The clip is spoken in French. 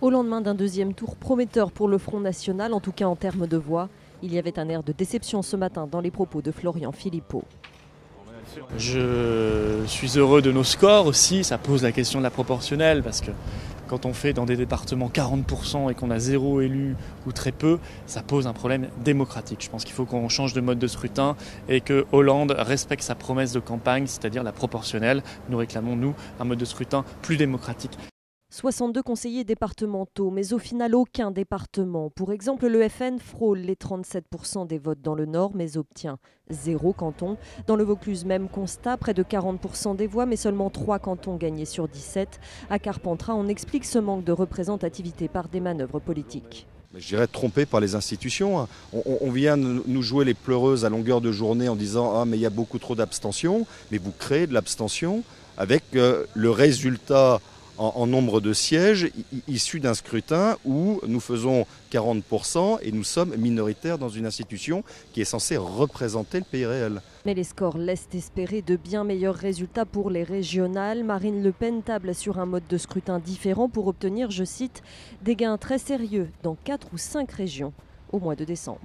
Au lendemain d'un deuxième tour prometteur pour le Front National, en tout cas en termes de voix, il y avait un air de déception ce matin dans les propos de Florian Philippot. Je suis heureux de nos scores aussi, ça pose la question de la proportionnelle parce que quand on fait dans des départements 40% et qu'on a 0 élu ou très peu, ça pose un problème démocratique. Je pense qu'il faut qu'on change de mode de scrutin et que Hollande respecte sa promesse de campagne, c'est-à-dire la proportionnelle. Nous réclamons, nous, un mode de scrutin plus démocratique. 62 conseillers départementaux, mais au final aucun département. Pour exemple, le FN frôle les 37% des votes dans le Nord, mais obtient 0 canton. Dans le Vaucluse, même constat, près de 40% des voix, mais seulement 3 cantons gagnés sur 17. À Carpentras, on explique ce manque de représentativité par des manœuvres politiques. Je dirais trompé par les institutions. On vient nous jouer les pleureuses à longueur de journée en disant « Ah, mais il y a beaucoup trop d'abstention ». Mais vous créez de l'abstention avec le résultat en nombre de sièges issus d'un scrutin où nous faisons 40% et nous sommes minoritaires dans une institution qui est censée représenter le pays réel. Mais les scores laissent espérer de bien meilleurs résultats pour les régionales. Marine Le Pen table sur un mode de scrutin différent pour obtenir, je cite, des gains très sérieux dans 4 ou 5 régions au mois de décembre.